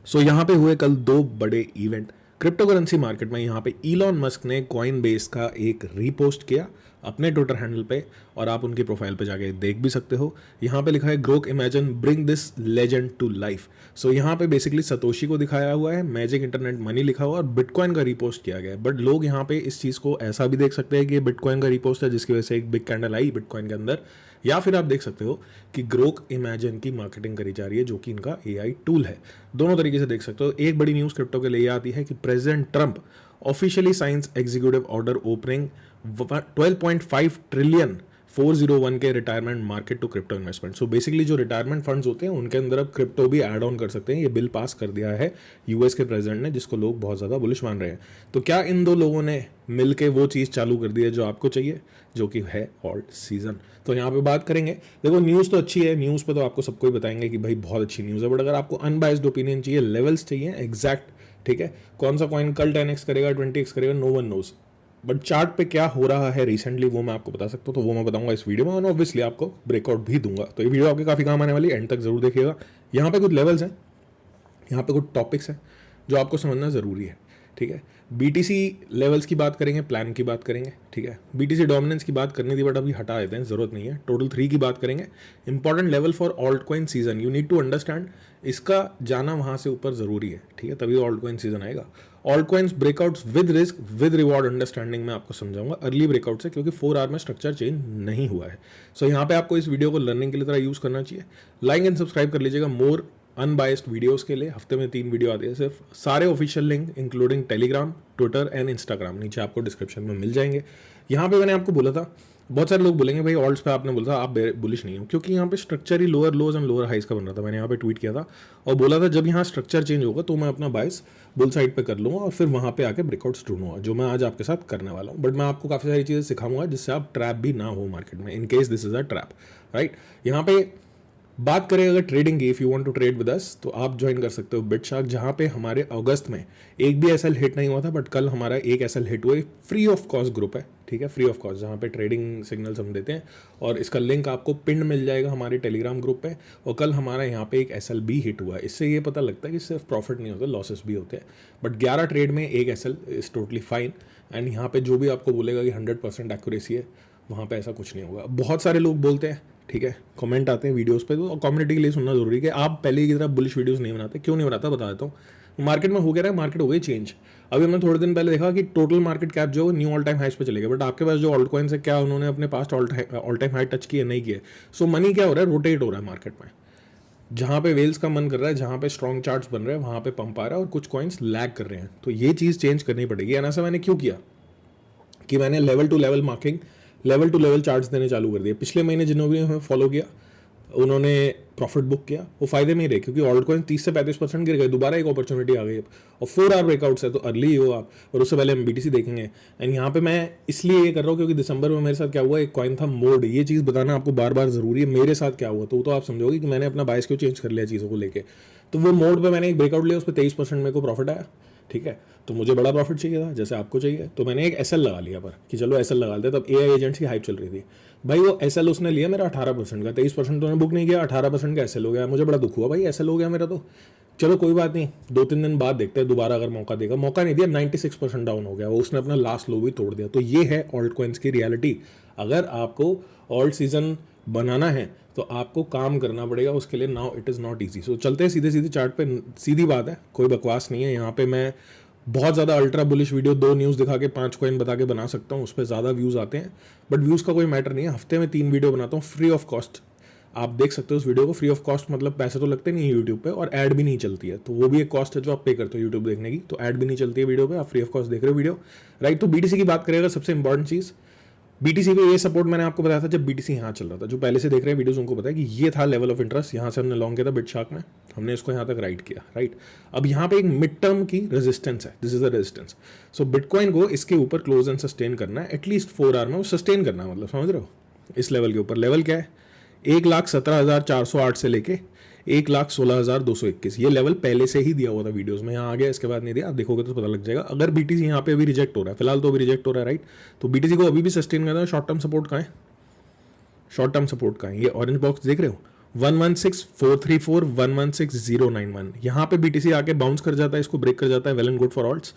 सो यहाँ पे हुए कल दो बड़े इवेंट क्रिप्टो करेंसी मार्केट में। यहाँ पे इलॉन मस्क ने कॉइन बेस का एक रीपोस्ट किया अपने ट्विटर हैंडल पे, और आप उनकी प्रोफाइल पे जाके देख भी सकते हो। यहाँ पे लिखा है Grok imagine bring this legend to life. So यहाँ पे बेसिकली सतोशी को दिखाया हुआ है, मैजिक इंटरनेट मनी लिखा हुआ और बिटकॉइन का रीपोस्ट किया गया है। बट लोग यहाँ पे इस चीज़ को ऐसा भी देख सकते हैं कि ये बिटकॉइन का रीपोस्ट है जिसकी वजह से एक बिग कैंडल आई बिटकॉइन के अंदर, या फिर आप देख सकते हो कि ग्रोक इमेजिन की मार्केटिंग करी जा रही है जो कि इनका एआई टूल है। दोनों तरीके से देख सकते हो। एक बड़ी न्यूज़ क्रिप्टो के लिए आती है कि president Trump officially signs executive order opening 12.5 trillion 401 के retirement market to crypto investment. So basically जो रिटायरमेंट फंड्स होते हैं उनके अंदर अब क्रिप्टो भी ऐड ऑन कर सकते हैं। ये बिल पास कर दिया है यूएस के प्रेसिडेंट ने, जिसको लोग बहुत ज़्यादा बुलिश मान रहे हैं। तो क्या इन दो लोगों ने मिलके वो चीज़ चालू कर दी है जो आपको चाहिए, जो कि है ऑल्ट सीजन? तो यहाँ पे बात करेंगे। देखो, न्यूज़ तो अच्छी है, न्यूज़ पे तो आपको सबको ही बताएंगे कि भाई बहुत अच्छी न्यूज़ है। बट अगर आपको अनबाइस्ड ओपिनियन चाहिए, लेवल्स चाहिए एग्जैक्ट, ठीक है, कौन सा कॉइन कल 10x करेगा 20x करेगा, no one knows. But chart पे क्या हो रहा है रिसेंटली वो मैं आपको बता सकता हूँ, तो वो मैं बताऊंगा इस वीडियो में, और ऑब्वियसली आपको ब्रेकआउट भी दूंगा। तो ये वीडियो आपके काफ़ी काम आने वाली है, एंड तक जरूर देखिएगा। यहाँ पे कुछ लेवल्स हैं, यहाँ पे कुछ टॉपिक्स हैं जो आपको समझना ज़रूरी है, ठीक है। बीटीसी लेवल्स की बात करेंगे, प्लान की बात करेंगे, ठीक है। बीटीसी डोमिनेंस की बात करनी थी बट अभी हटा देते हैं, ज़रूरत नहीं है। टोटल 3 की बात करेंगे। Important level for alt coin season, you need to understand, इसका जाना वहाँ से ऊपर ज़रूरी है, ठीक है, तभी ऑल्ट कॉइन सीजन आएगा। Alt coins breakouts with risk with reward understanding में आपको समझाऊंगा अर्ली ब्रेकआउट से, क्योंकि 4 आवर में स्ट्रक्चर चेंज नहीं हुआ है। सो यहाँ पे आपको इस वीडियो को लर्निंग के लिए तरह यूज़ करना चाहिए। लाइक एंड सब्सक्राइब कर लीजिएगा मोर अनबाइस्ड वीडियोस के लिए। हफ्ते में 3 वीडियो आती है सिर्फ। सारे official link including Telegram, Twitter and Instagram नीचे आपको डिस्क्रिप्शन में मिल जाएंगे। यहाँ पे मैंने आपको बोला था, बहुत सारे लोग बोलेंगे भाई ऑल्ट्स पे आपने बोला था आप बुलिश नहीं हो, क्योंकि यहाँ पे स्ट्रक्चर ही lower lows and lower highs का बन रहा था। मैंने यहाँ पे ट्वीट किया था और बोला था जब यहाँ स्ट्रक्चर चेंज होगा तो मैं अपना बायस बुल साइड पे कर लूँगा और फिर वहाँ पे आके ब्रेकआउट्स ढूंढूंगा, जो मैं आज आपके साथ करने वाला हूँ। बट मैं आपको काफ़ी सारी चीज़ें सिखाऊंगा जिससे आप ट्रैप भी ना हो मार्केट में, in case this is a trap, right. यहाँ पे बात करें अगर ट्रेडिंग की, if you want to trade with us, तो आप ज्वाइन कर सकते हो बिटशार्क, जहाँ पे हमारे अगस्त में एक भी एसएल हिट नहीं हुआ था, बट कल हमारा एक एसएल हिट हुआ। फ्री ऑफ कॉस्ट ग्रुप है, ठीक है, फ्री ऑफ कॉस्ट, जहाँ पे ट्रेडिंग सिग्नल्स हम देते हैं, और इसका लिंक आपको पिन मिल जाएगा हमारे टेलीग्राम ग्रुप पे। और कल हमारा यहाँ पे एक एसएल भी हिट हुआ है। इससे ये पता लगता है कि सिर्फ प्रॉफिट नहीं होता, लॉसेस भी होते हैं। बट 11 ट्रेड में एक SL is totally fine. And यहाँ पे जो भी आपको बोलेगा कि 100% एक्यूरेसी है, वहाँ पे ऐसा कुछ नहीं होगा। बहुत सारे लोग बोलते हैं, ठीक है, कमेंट आते हैं वीडियोस पे, तो कम्युनिटी के लिए सुनना जरूरी है कि आप पहले की तरह बुलिश वीडियोस नहीं बनाते। क्यों नहीं बनाता बता देता हूँ। मार्केट में हो गया है, मार्केट हो गई चेंज। अभी हमने थोड़े दिन पहले देखा कि टोटल मार्केट कैप जो न्यू ऑल टाइम हाइस पे चले गए, बट आपके पास जो ऑल्ट कॉइन्स है, क्या उन्होंने अपने पास ऑल टाइम हाई टच किए? नहीं किए। सो मनी क्या हो रहा है, रोटेट हो रहा है मार्केट में। जहाँ पे वेल्स का मन कर रहा है, जहाँ पे स्ट्रॉन्ग चार्ट्स बन रहे हैं, वहाँ पे पंप आ रहा है और कुछ कॉइन्स लैग कर रहे हैं। तो ये चीज़ चेंज करनी पड़ेगी। ऐसा मैंने क्यों किया कि मैंने level to level marking, level to level charts देने चालू कर दिए। पिछले महीने जिन्होंने हमें फॉलो किया उन्होंने प्रॉफिट बुक किया, वो फायदे में ही रहे, क्योंकि ऑल्ट कॉइन 30 से 35% गिर गए। दोबारा एक अपॉर्चुनिटी आ गई अब, और 4 आवर ब्रेकआउट्स है, तो अर्ली हो आप। और उससे पहले हम बीटीसी देखेंगे। एंड यहाँ पे मैं इसलिए ये कर रहा हूँ क्योंकि दिसंबर में मेरे साथ क्या हुआ, एक कॉइन था मोड। ये चीज़ बताना आपको बार बार जरूरी है, मेरे साथ क्या हुआ, तो आप समझोगे कि मैंने अपना बायस क्यों चेंज कर लिया चीज़ों को लेकर। तो वो मोड पर मैंने एक ब्रेकआउट लिया, उस पर 23% मेरे को प्रॉफिट आया, ठीक है। तो मुझे बड़ा प्रॉफिट चाहिए था जैसे आपको चाहिए, तो मैंने एक एसएल लगा लिया पर कि चलो एसएल लगा लेते। तब एआई एजेंट्स की हाइप चल रही थी भाई। वो एसएल उसने लिया मेरा 18% का, 23% तो मैंने बुक नहीं किया, 18% का एसएल हो गया। मुझे बड़ा दुख हुआ भाई, एसएल हो गया मेरा। तो चलो कोई बात नहीं, 2-3 दिन बाद देखते हैं दोबारा अगर मौका देगा। मौका नहीं दिया, 96% डाउन हो गया वो, उसने अपना लास्ट लो भी तोड़ दिया। तो ये है ऑल्ट कॉइन्स की रियलिटी। अगर आपको ऑल्ट सीजन बनाना है तो आपको काम करना पड़ेगा उसके लिए। Now it is not easy. So चलते हैं सीधे सीधे चार्ट पे। सीधी बात है, कोई बकवास नहीं है। यहाँ पे मैं बहुत ज़्यादा अल्ट्रा बुलिश वीडियो 2 न्यूज़ दिखा के 5 कॉइन बता के बना सकता हूँ, उस पर ज़्यादा व्यूज़ आते हैं। बट व्यूज़ का कोई मैटर नहीं है। हफ्ते में 3 वीडियो बनाता हूँ फ्री ऑफ कॉस्ट। आप देख सकते हो उस वीडियो को फ्री ऑफ कॉस्ट, मतलब पैसे तो लगते नहीं है यूट्यूब पे, और ऐड भी नहीं चलती है। तो वो भी एक कॉस्ट है जो आप पे करते हो यूट्यूब देखने की। तो ऐड भी नहीं चलती है वीडियो पे, आप फ्री ऑफ कॉस्ट देख रहे हो वीडियो, राइट। तो बीटीसी की बात करेगा, सबसे इंपॉर्टेंट चीज़ बीटीसी पे ये सपोर्ट मैंने आपको बताया था जब बीटीसी यहाँ चल रहा था। जो पहले से देख रहे हैं वीडियोस उनको पता है कि ये था लेवल ऑफ इंटरेस्ट। यहाँ से हमने लॉन्ग किया था बिटशार्क में, हमने इसको यहाँ तक राइट किया, राइट। अब यहाँ पे एक मिड टर्म की रेजिस्टेंस है, this is the resistance. So bitcoin को इसके ऊपर क्लोज एंड सस्टेन करना है, एटलीस्ट 4 आवर में वो सस्टेन करना है, मतलब समझ रहे हो। इस लेवल के ऊपर लेवल क्या है, 1,17,408 से लेके 1,16,221। ये लेवल पहले से ही दिया हुआ था वीडियोस में, यहाँ आ गया, इसके बाद नहीं दिया। आप देखोगे तो पता लग जाएगा। अगर बीटीसी यहाँ पे अभी रिजेक्ट हो रहा है, फिलहाल तो अभी रिजेक्ट हो रहा है, राइट। तो बीटीसी को अभी भी सस्टेन करना है। शॉर्ट टर्म सपोर्ट कहाँ है, शॉर्ट टर्म सपोर्ट कहाँ है, ये ऑरेंज बॉक्स देख रहे हो, 116434, 116091, यहाँ पे BTC आके बाउंस कर जाता है, इसको ब्रेक कर जाता है, well and good for ult's.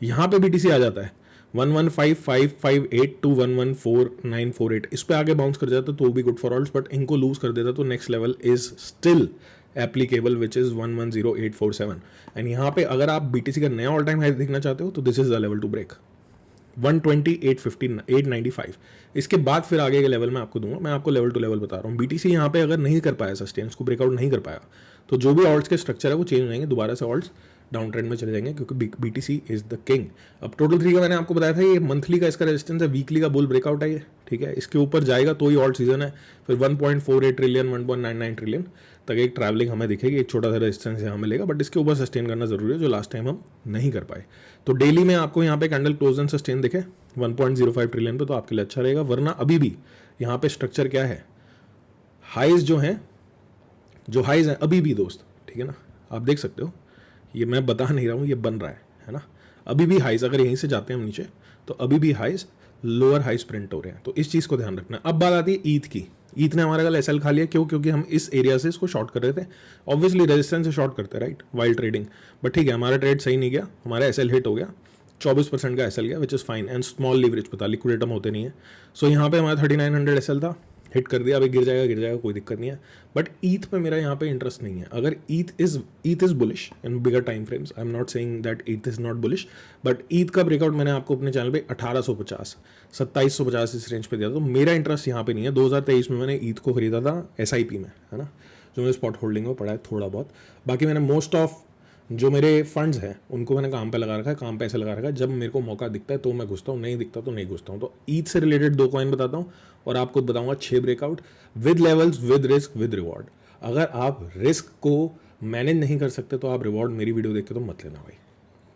यहाँ पे BTC आ जाता है 115558 टू 114948, इस पे आगे बाउंस कर जाता है तो भी गुड फॉर ऑल्ट्स, बट इनको लूज कर देता तो next level is still applicable which is 110847। And यहाँ पे अगर आप BTC का नया ऑल टाइम हाई देखना चाहते हो तो this is the level to break 120 895। इसके बाद फिर आगे के लेवल मैं आपको दूंगा, मैं आपको लेवल टू लेवल बता रहा हूँ। BTC यहाँ पे अगर नहीं कर पाया सस्टेन, उसको ब्रेकआउट नहीं कर पाया, तो जो भी ऑल्ट्स के स्ट्रक्चर है वो चेंज हो जाएंगे, दोबारा से ऑल्ट्स डाउन ट्रेंड में चले जाएंगे, क्योंकि BTC इज द किंग। अब टोटल 3 का मैंने आपको बताया था, ये मंथली का इसका रेजिस्टेंस है, वीकली का बुल ब्रेकआउट है ये, ठीक है। इसके ऊपर जाएगा तो ही ऑल्ट सीजन है, फिर 1.48 ट्रिलियन 1.99 ट्रिलियन तक एक ट्रैवलिंग हमें दिखेगी, एक छोटा सा रेजिस्टेंस यहाँ मिलेगा, बट इसके ऊपर सस्टेन करना जरूरी है, जो लास्ट टाइम हम नहीं कर पाए। तो डेली में आपको यहाँ पे कैंडल क्लोज एंड सस्टेन दिखे 1.05 ट्रिलियन पे, तो आपके लिए अच्छा रहेगा। वरना अभी भी यहाँ पे स्ट्रक्चर क्या है, हाइज जो हाइज है अभी भी दोस्त, ठीक है ना, आप देख सकते हो, ये मैं बता नहीं रहा हूँ, ये बन रहा है ना। अभी भी हाइज अगर यहीं से जाते हैं हम नीचे, तो अभी भी हाइज लोअर हाइज प्रिंट हो रहे हैं, तो इस चीज़ को ध्यान रखना। अब बात आती है ईथ की। ईथ ने हमारा कल SL खा लिया, क्यों? क्योंकि हम इस एरिया से इसको शॉर्ट कर रहे थे, ऑब्वियसली रेजिस्टेंस से शॉर्ट करते हैं, राइट, वाइल ट्रेडिंग। बट ठीक है, हमारा ट्रेड सही नहीं गया, हमारा SL हिट हो गया, 24% का SL गया, which is fine, and small leverage पता, लिक्विडेटम होते नहीं है। सो यहाँ पे हमारा 3900 SL था, हिट कर दिया, अभी गिर जाएगा, कोई दिक्कत नहीं है। बट ईथ पे मेरा यहाँ पे इंटरेस्ट नहीं है। अगर ETH is bullish in bigger time frames, I am not saying that ETH is not bullish, but ETH का ब्रेकआउट मैंने आपको अपने चैनल पे 1850 2750 इस रेंज पे दिया, तो मेरा इंटरेस्ट यहाँ पे नहीं है। 2023 में मैंने ईथ को खरीदा था SIP में, है ना, जो मेरे स्पॉट होल्डिंग में पड़ा है थोड़ा बहुत। बाकी मैंने मोस्ट ऑफ जो मेरे फंड्स हैं उनको मैंने काम पे लगा रखा है, काम पे ऐसे लगा रखा है, जब मेरे को मौका दिखता है तो मैं घुसता हूँ, नहीं दिखता तो नहीं घुसता हूँ। तो ईथ से रिलेटेड 2 कॉइन बताता हूँ और आपको बताऊंगा 6 breakout with levels, with risk, with reward. अगर आप रिस्क को मैनेज नहीं कर सकते तो आप रिवॉर्ड मेरी वीडियो देख के तो मत लेना भाई,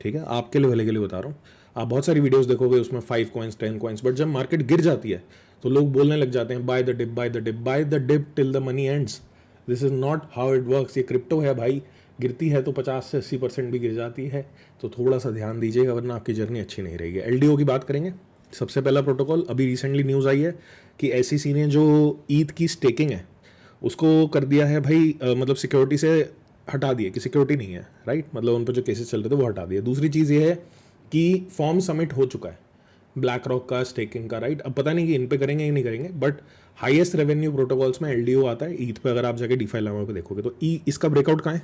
ठीक है, आपके लिए भले के लिए बता रहा हूँ। आप बहुत सारी वीडियोस देखोगे उसमें 5 कॉइन्स 10 कॉइन्स, बट जब मार्केट गिर जाती है तो लोग बोलने लग जाते हैं buy the dip, buy the dip, buy the dip till the money ends. This is not how it works. ये क्रिप्टो है भाई, गिरती है तो 50 से 80% भी गिर जाती है, तो थोड़ा सा ध्यान दीजिएगा, वरना आपकी जर्नी अच्छी नहीं रहेगी। LDO की बात करेंगे। सबसे पहला प्रोटोकॉल, अभी रिसेंटली न्यूज़ आई है कि SEC ने जो ईथ की स्टेकिंग है उसको कर दिया है भाई, मतलब सिक्योरिटी से हटा दिए कि सिक्योरिटी नहीं है, राइट, मतलब उन पर जो केसेस चल रहे थे वो हटा दिए। दूसरी चीज़ ये है कि फॉर्म सबमिट हो चुका है ब्लैक रॉक का स्टेकिंग का, राइट। अब पता नहीं कि इन पे करेंगे या नहीं करेंगे, बट हाईएस्ट रेवेन्यू प्रोटोकॉल्स में LDO आता है ईथ पे। अगर आप जाके DeFi लामा पे देखोगे तो इसका ब्रेकआउट कहाँ है,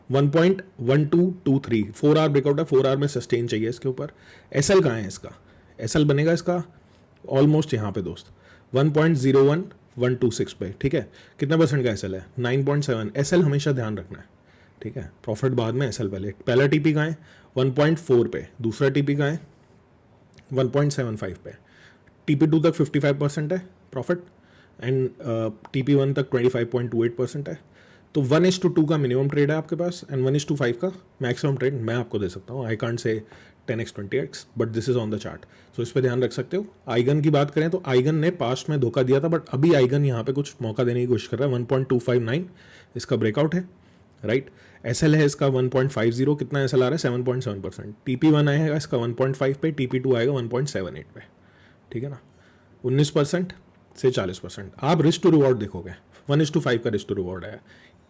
1.1223 4 आवर ब्रेकआउट है, 4 आवर में सस्टेन चाहिए इसके ऊपर। SL कहाँ है इसका, SL बनेगा इसका ऑलमोस्ट यहाँ पे दोस्त 1.01126 पे, ठीक है। कितना परसेंट का SL है, 9.7। SL हमेशा ध्यान रखना है, ठीक है, प्रॉफिट बाद में, SL पहले। पहला TP कहाँ है, 1.4 पे, दूसरा TP कहाँ है 1.75 पे, TP2 तक 55% है प्रॉफिट, एंड TP1 तक 25.28% है। तो 1:2 का मिनिमम ट्रेड है आपके पास, एंड 1:5 का मैक्सिमम ट्रेड मैं आपको दे सकता हूँ। आई कांट से 10x 20x, but this is on the chart, so इस पर ध्यान रख सकते हो। आइगन की बात करें तो आइगन ने पास्ट में धोखा दिया था, बट अभी आइगन यहाँ पे कुछ मौका देने की कोशिश कर रहा है। 1.259 इसका ब्रेकआउट है, राइट। SL है इसका 1.50, कितना SL आ रहा है 7.7%। TP1 आएगा इसका 1.5 पे, TP2 आएगा 1.78 पे, ठीक है ना। 19% से 40% आप रिस्क टू रिवॉर्ड देखोगे, 1:5 का रिस्क टू रिवॉर्ड है।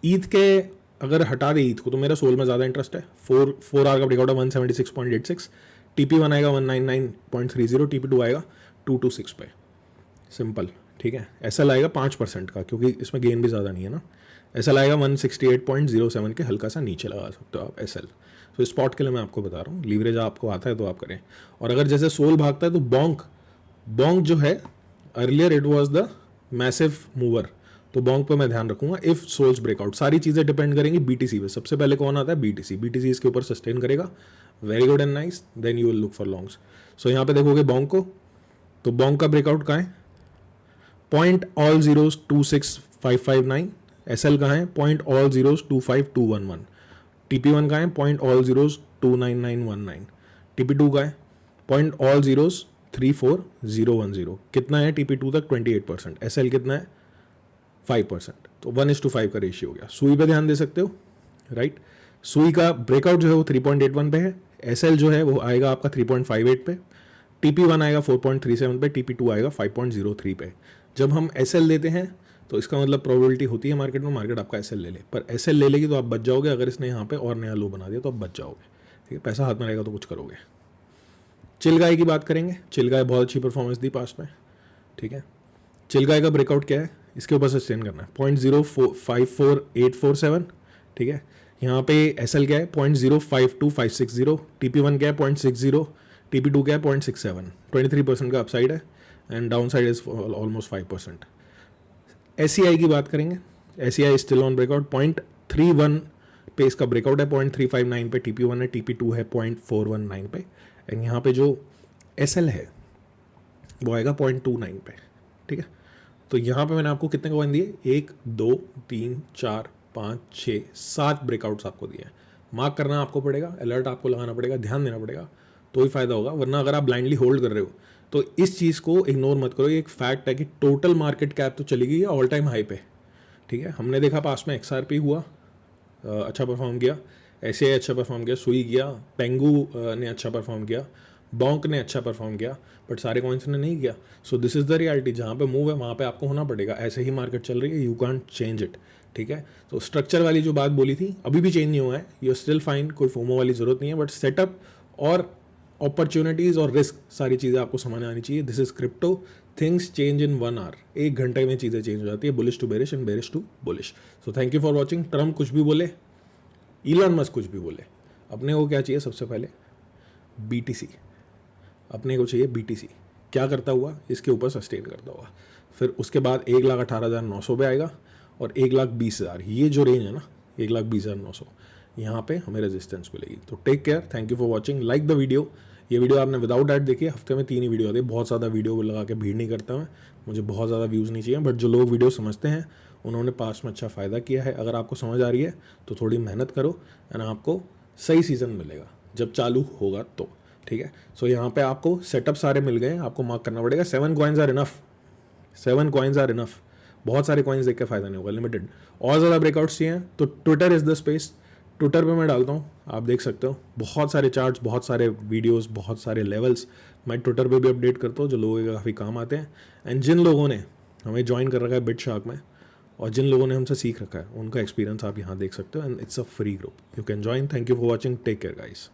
ईथ के अगर हटा दे ईथ को तो मेरा सोल में ज़्यादा इंटरेस्ट है। 4 आवर का ब्रेकआउट है 176.86, TP1 आएगा 199.30, TP2 आएगा 226 पे, सिंपल, ठीक है। SL आएगा 5% का, क्योंकि इसमें गेन भी ज़्यादा नहीं है ना। SL आएगा 168.07 के हल्का सा नीचे लगा सकते हो आप SL। तो स्पॉट के लिए मैं आपको बता रहा हूँ, लीवरेज आपको आता है तो आप करें। और अगर जैसे सोल भागता है तो बॉन्क जो है, earlier it was the massive mover, तो बॉन्क पे मैं ध्यान रखूंगा इफ सोल्स ब्रेकआउट। सारी चीज़ें डिपेंड करेंगी BTC पे। सबसे पहले कौन आता है, BTC इसके ऊपर सस्टेन करेगा, very good and nice, then you will look for longs. So यहाँ पे देखोगे बॉन्क को, तो बॉन्क का ब्रेकआउट कहाँ है, 0.26559। SL कहाँ है, 0.25211। TP1 कहाँ है, 0.29919। TP2 का है 0.34010। कितना है TP2 तक, 28%। SL कितना है, 5%। तो 1:5 का रेशियो हो गया। सुई पे ध्यान दे सकते हो, राइट। सुई का ब्रेकआउट जो है वो 3.81 पे है, SL जो है वो आएगा आपका 3.58 पे, TP1 आएगा 4.37 पे, TP2 आएगा 5.03 पे। जब हम SL देते हैं तो इसका मतलब प्रोबेबिलिटी होती है मार्केट में, मार्केट आपका एसएल ले ले, पर एसएल ले लेगी तो आप बच जाओगे, अगर इसने यहाँ पे और नया लो बना दिया तो आप बच जाओगे, ठीक है, पैसा हाथ में रहेगा तो कुछ करोगे। चिलगाय की बात करेंगे, चिलगाय बहुत अच्छी परफॉर्मेंस दी पास्ट में, ठीक है। चिलगाय का ब्रेकआउट क्या है, इसके ऊपर सस्टेन करना है 0.054847, ठीक है। यहाँ पे एसएल क्या है 0.052560, TP1 क्या है 0.60, TP2 क्या है 0.67, 23% का अपसाइड है and down side is almost 5%। SCI की बात करेंगे, SCI स्टिल ऑन ब्रेकआउट 0.31 पे इसका ब्रेकआउट है, 0.359 पे TP1 है, TP2 है 0.419 पे, एंड यहाँ पे जो SL है वो आएगा 0.29 पे, ठीक है। तो यहाँ पे मैंने आपको कितने कॉइन दिए, 1 2 3 4 5 6 7 ब्रेकआउट्स आपको दिए हैं। मार्क करना आपको पड़ेगा, अलर्ट आपको लगाना पड़ेगा, ध्यान देना पड़ेगा, तो ही फायदा होगा, वरना अगर आप ब्लाइंडली होल्ड कर रहे हो तो इस चीज़ को इग्नोर मत करो। ये एक फैक्ट है कि टोटल मार्केट कैप तो चली गई है ऑल टाइम हाई पे, ठीक है। हमने देखा पास में XRP हुआ, अच्छा परफॉर्म किया, SCI अच्छा परफॉर्म किया, सुई किया, पेंगू ने अच्छा परफॉर्म किया, बॉन्क ने अच्छा परफॉर्म किया, बट सारे कॉइन्स ने नहीं किया। So this is the reality, जहाँ पे मूव है वहाँ पे आपको होना पड़ेगा, ऐसे ही मार्केट चल रही है, यू कांट चेंज इट, ठीक है। तो स्ट्रक्चर वाली जो बात बोली थी अभी भी चेंज नहीं हुआ है, यू आर स्टिल फाइन, कोई फोमो वाली जरूरत नहीं है, बट सेटअप और अपॉर्चुनिटीज़ और रिस्क सारी चीज़ें आपको समझ आनी चाहिए। This is crypto, things change in 1 hour, 1 घंटे में चीज़ें चेंज हो जाती है, bullish to bearish and bearish to bullish. So thank you for watching. Trump कुछ भी बोले, इलॉन मस्क कुछ भी बोले, अपने को क्या चाहिए, सबसे पहले BTC, अपने को चाहिए BTC, क्या करता हुआ, इसके ऊपर सस्टेन करता हुआ, फिर उसके बाद 1,18,900 पे आएगा और 1,20,000, ये जो रेंज है ना 1,20,900, यहाँ पे हमें रेजिस्टेंस मिलेगी। तो take care, thank you for watching, like the video. ये वीडियो आपने विदाउट एड देखी, हफ्ते में 3 ही वीडियो आती है, बहुत ज़्यादा वीडियो लगा के भीड़ नहीं करता मैं, मुझे बहुत ज़्यादा व्यूज़ नहीं चाहिए, बट जो लोग वीडियो समझते हैं उन्होंने पास में अच्छा फ़ायदा किया है। अगर आपको समझ आ रही है तो थोड़ी मेहनत करो एंड आपको सही सीज़न मिलेगा जब चालू होगा तो, ठीक है। सो यहाँ पे आपको सेटअप सारे मिल गए, आपको मार्क करना पड़ेगा। 7 coins are enough, 7 coins are enough, बहुत सारे कॉइन्स देख के फायदा नहीं होगा, लिमिटेड। और ज़्यादा ब्रेकआउट्स चाहिए तो Twitter is the space, Twitter पे मैं डालता हूँ, आप देख सकते हो बहुत सारे चार्ट्स, बहुत सारे वीडियोस, बहुत सारे लेवल्स मैं ट्विटर पे भी अपडेट करता हूँ, जो लोगों के काफ़ी काम आते हैं। एंड जिन लोगों ने हमें ज्वाइन कर रखा है बिटशार्क में और जिन लोगों ने हमसे सीख रखा है उनका एक्सपीरियंस आप यहाँ देख सकते हो, and it's a free group, you can join. Thank you for watching, take care guys.